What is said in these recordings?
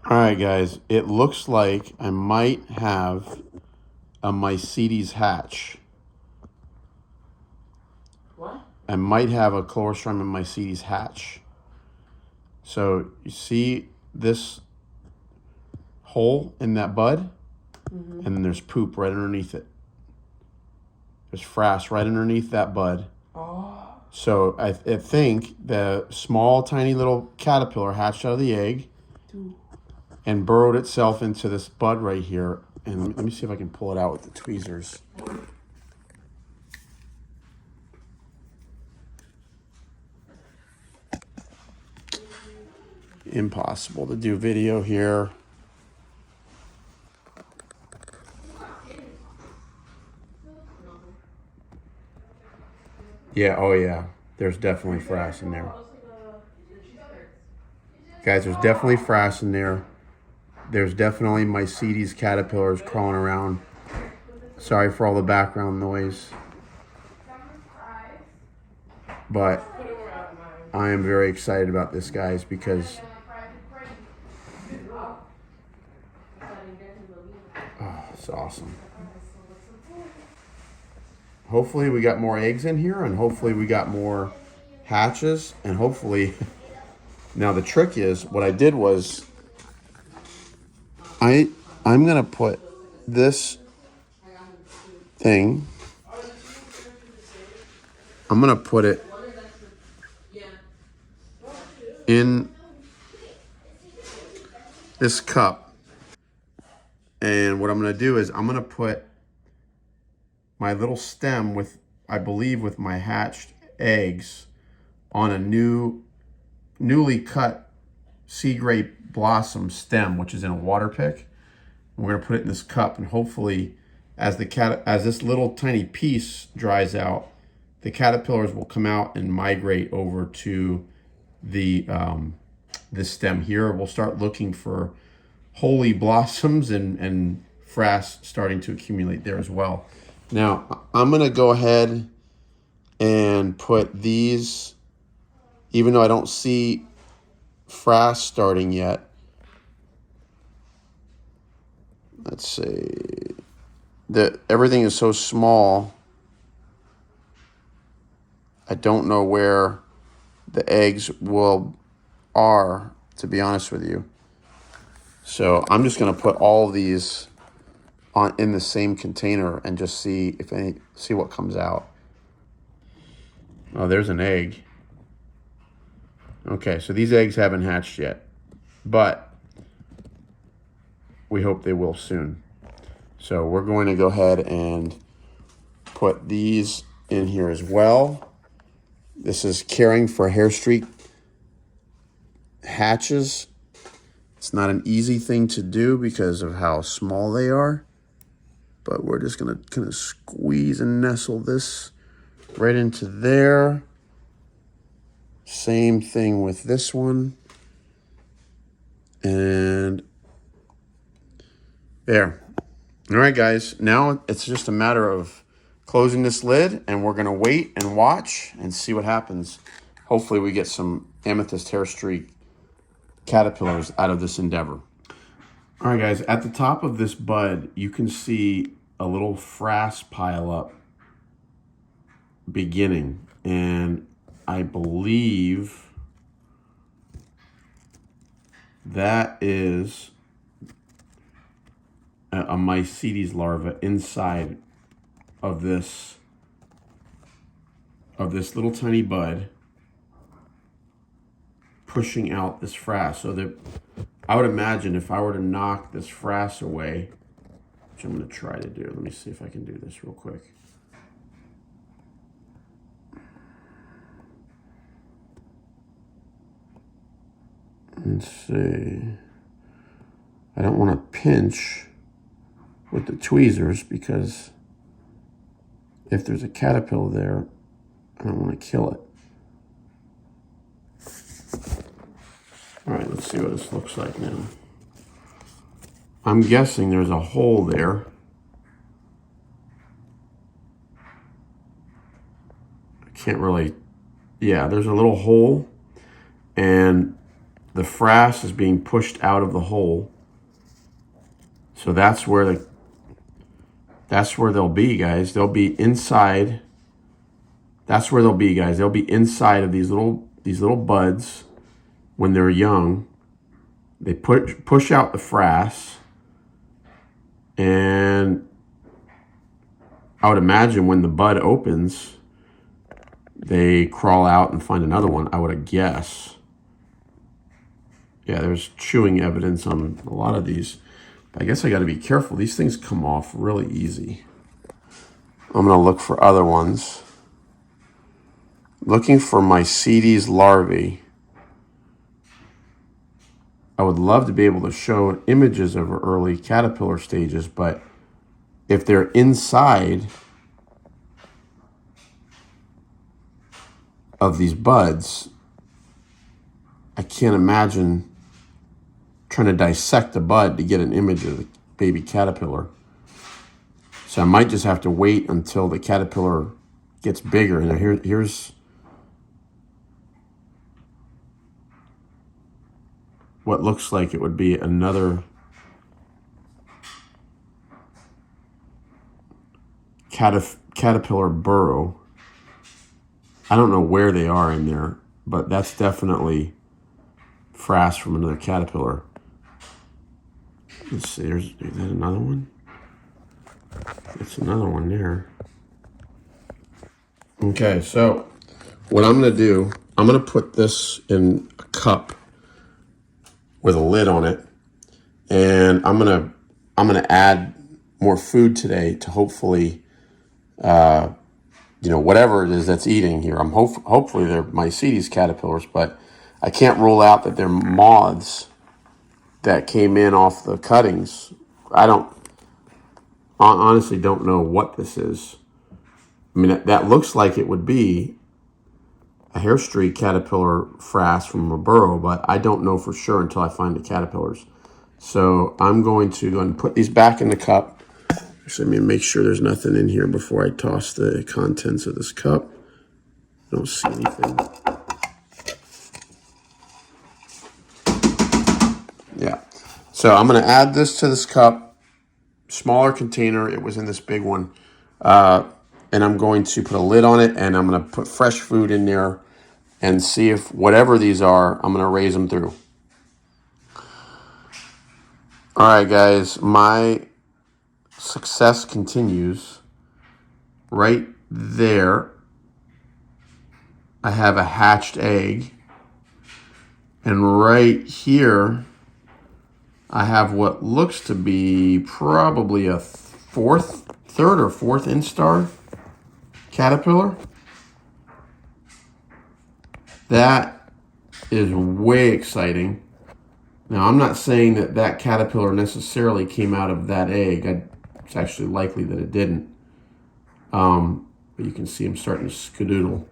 All right, guys, it looks like I might have a maesites hatch. What? I might have a Chlorostrymon maesites hatch. So you see this hole in that bud? And then there's poop right underneath it. There's frass right underneath that bud. Oh. So I think the small, tiny little caterpillar hatched out of the egg and burrowed itself into this bud right here. And let me see if I can pull it out with the tweezers. Impossible to do video here. Yeah, oh yeah. There's definitely frass in there. Guys, there's definitely frass in there. There's definitely maesites caterpillars crawling around. Sorry for all the background noise. But I am very excited about this, guys, because it's awesome. Hopefully we got more eggs in here, and hopefully we got more hatches, and hopefully... Now the trick is, what I did was, I'm going to put this thing, I'm going to put it in this cup. And what I'm going to do is I'm going to put my little stem with, I believe, with my hatched eggs on a newly cut sea grape blossom stem, which is in a water pick. We're going to put it in this cup, and hopefully as this little tiny piece dries out, the caterpillars will come out and migrate over to the this stem here. We'll start looking for holy blossoms and frass starting to accumulate there as well. Now, I'm going to go ahead and put these, even though I don't see frass starting yet. Let's see. Everything is so small. I don't know where the eggs are, to be honest with you. So I'm just going to put all of these in the same container and just see what comes out. Oh, there's an egg. Okay, so these eggs haven't hatched yet, but we hope they will soon. So we're going to go ahead and put these in here as well. This is caring for hairstreak hatches. It's not an easy thing to do because of how small they are, but we're just going to kind of squeeze and nestle this right into there. Same thing with this one. And there. All right, guys. Now it's just a matter of closing this lid, and we're going to wait and watch and see what happens. Hopefully we get some Amethyst Hairstreak caterpillars out of this endeavor. All right, guys. At the top of this bud, you can see a little frass pile up beginning. And I believe that is a maesites larva inside of this little tiny bud, pushing out this frass. So that I would imagine if I were to knock this frass away, which I'm going to try to do. Let me see if I can do this real quick. Let's see. I don't want to pinch with the tweezers because if there's a caterpillar there, I don't want to kill it. All right, let's see what this looks like now. I'm guessing there's a hole there. I can't really, yeah, there's a little hole, and the frass is being pushed out of the hole. So that's where they'll be, guys. They'll be inside. That's where they'll be, guys. They'll be inside of these little buds when they're young. They push out the frass, and I would imagine when the bud opens, they crawl out and find another one, I would guess. Yeah, there's chewing evidence on a lot of these. I guess I got to be careful. These things come off really easy. I'm going to look for other ones. Looking for maesites larvae. I would love to be able to show images of early caterpillar stages, but if they're inside of these buds, I can't imagine trying to dissect the bud to get an image of the baby caterpillar. So I might just have to wait until the caterpillar gets bigger. And here's what looks like it would be another caterpillar burrow. I don't know where they are in there, but that's definitely frass from another caterpillar. Let's see, is that another one? That's another one there. Okay, so what I'm gonna do, I'm gonna put this in a cup with a lid on it, and I'm gonna add more food today to hopefully, whatever it is that's eating here. Hopefully they're maesites caterpillars, but I can't rule out that they're moths that came in off the cuttings. I honestly don't know what this is. I mean, that looks like it would be a hairstreak caterpillar frass from a burrow, but I don't know for sure until I find the caterpillars. So I'm going to go and put these back in the cup. Actually, let me make sure there's nothing in here before I toss the contents of this cup. I don't see anything. Yeah. So I'm going to add this to this cup. Smaller container. It was in this big one. And I'm going to put a lid on it, and I'm going to put fresh food in there and see if whatever these are, I'm going to raise them through. All right, guys. My success continues. Right there, I have a hatched egg. And right here, I have what looks to be probably a third or fourth instar caterpillar. That is way exciting. Now, I'm not saying that caterpillar necessarily came out of that egg. It's actually likely that it didn't. But you can see I'm starting to skedoodle.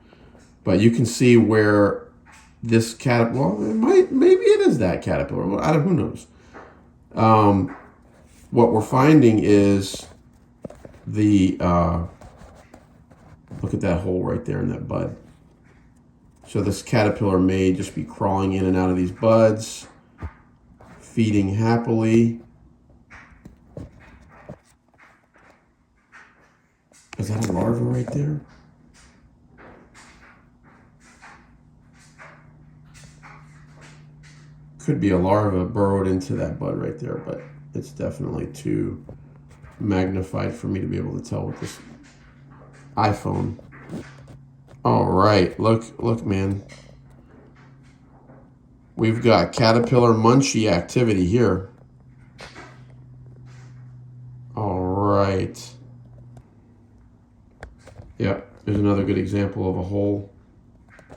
But you can see where this caterpillar, well, maybe it is that caterpillar. Well, who knows? What we're finding is look at that hole right there in that bud. So this caterpillar may just be crawling in and out of these buds, feeding happily. Is that a larva right there? Could be a larva burrowed into that bud right there, but it's definitely too magnified for me to be able to tell with this iPhone. All right, look, man. We've got caterpillar munchie activity here. All right. Yep, there's another good example of a hole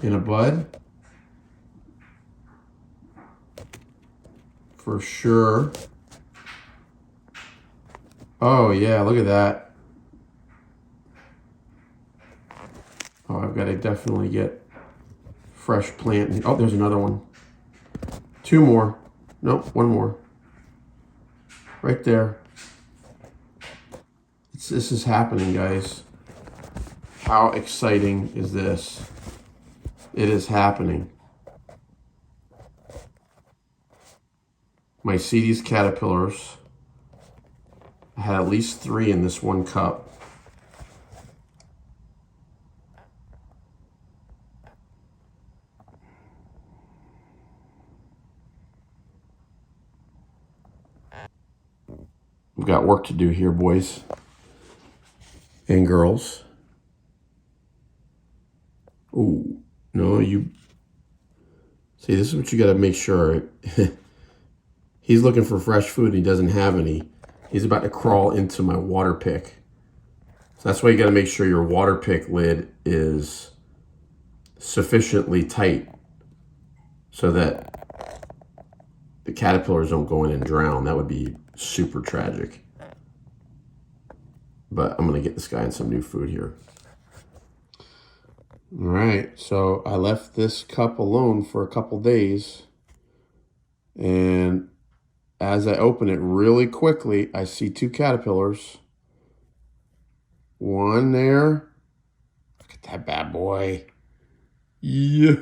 in a bud. For sure. Oh, yeah, look at that. Oh, I've got to definitely get fresh plant. Oh, there's another one. Two more. Nope, one more. Right there. This is happening, guys. How exciting is this? It is happening. Maesites caterpillars. I had at least 3 in this one cup. We've got work to do here, boys and girls. Ooh, no, you... See, this is what you got to make sure. He's looking for fresh food and he doesn't have any. He's about to crawl into my water pick. So that's why you got to make sure your water pick lid is sufficiently tight so that the caterpillars don't go in and drown. That would be super tragic. But I'm going to get this guy in some new food here. All right, so I left this cup alone for a couple days. And as I open it really quickly, I see 2 caterpillars. One there. Look at that bad boy. Yeah,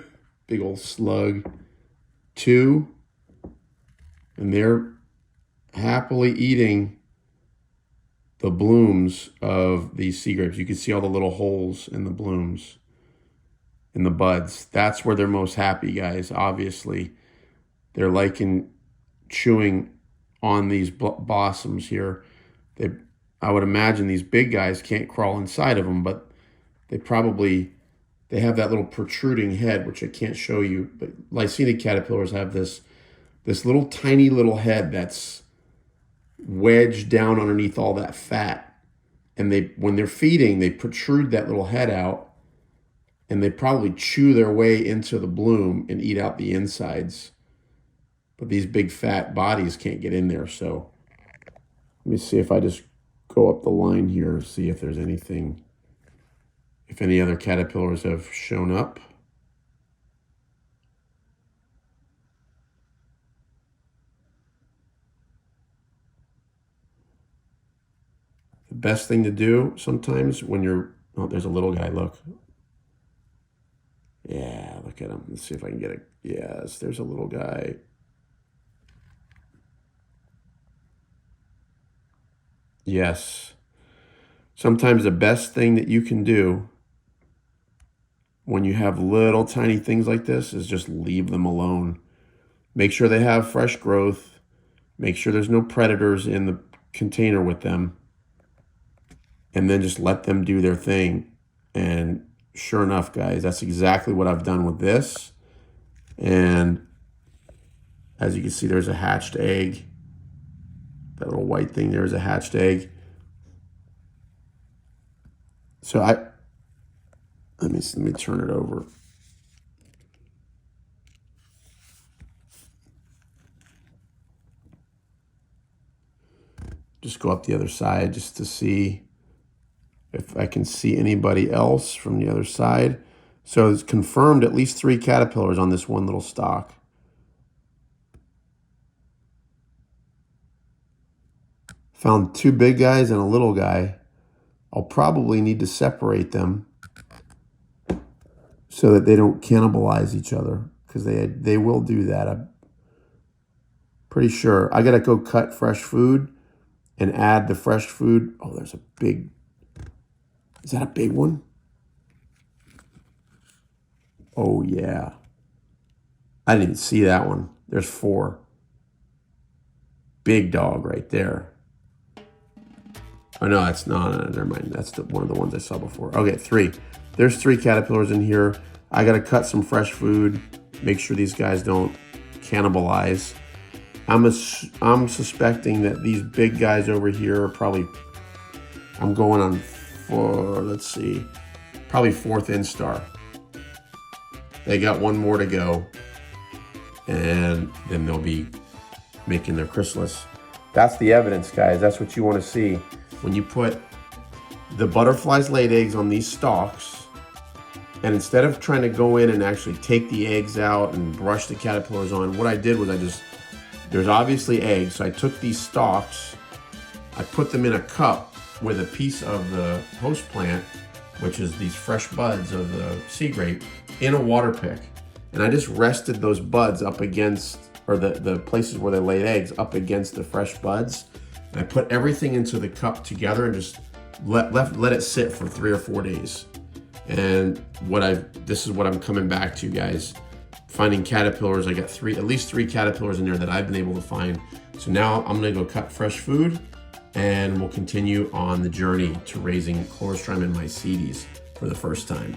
big old slug. 2. And they're happily eating the blooms of these sea grapes. You can see all the little holes in the blooms, in the buds. That's where they're most happy, guys. Obviously, they're liking chewing on these blossoms here. I would imagine these big guys can't crawl inside of them, but they have that little protruding head, which I can't show you. But Lycaenic caterpillars have this little tiny little head that's wedged down underneath all that fat. And when they're feeding, they protrude that little head out, and they probably chew their way into the bloom and eat out the insides. But these big fat bodies can't get in there. So let me see if I just go up the line here, see if there's anything, if any other caterpillars have shown up. The best thing to do sometimes when you're, oh, there's a little guy, look. Yeah, look at him. Let's see if I can get it. Yes, there's a little guy. Yes. Sometimes the best thing that you can do when you have little tiny things like this is just leave them alone. Make sure they have fresh growth. Make sure there's no predators in the container with them. And then just let them do their thing. And sure enough, guys, that's exactly what I've done with this. And as you can see, there's a hatched egg. That little white thing there is a hatched egg. So let me turn it over. Just go up the other side just to see if I can see anybody else from the other side. So it's confirmed at least 3 caterpillars on this one little stalk. Found 2 big guys and a little guy. I'll probably need to separate them so that they don't cannibalize each other, because they will do that. I'm pretty sure. I got to go cut fresh food and add the fresh food. Oh, there's a big, is that a big one? Oh, yeah. I didn't even see that one. There's 4. Big dog right there. Oh, no, that's not. No, never mind. That's one of the ones I saw before. Okay, 3. There's 3 caterpillars in here. I got to cut some fresh food. Make sure these guys don't cannibalize. I'm suspecting that these big guys over here are probably, I'm going on for, let's see, probably 4th instar. They got 1 more to go, and then they'll be making their chrysalis. That's the evidence, guys. That's what you want to see. When you put the butterflies laid eggs on these stalks, and instead of trying to go in and actually take the eggs out and brush the caterpillars on, what I did was there's obviously eggs, so I took these stalks, I put them in a cup with a piece of the host plant, which is these fresh buds of the sea grape, in a water pick. And I just rested those buds up against or the places where they laid eggs up against the fresh buds. And I put everything into the cup together and just let it sit for 3 or 4 days. And this is what I'm coming back to, guys. Finding caterpillars. I got at least three caterpillars in there that I've been able to find. So now I'm gonna go cut fresh food, and we'll continue on the journey to raising Chlorostrymon maesites for the first time.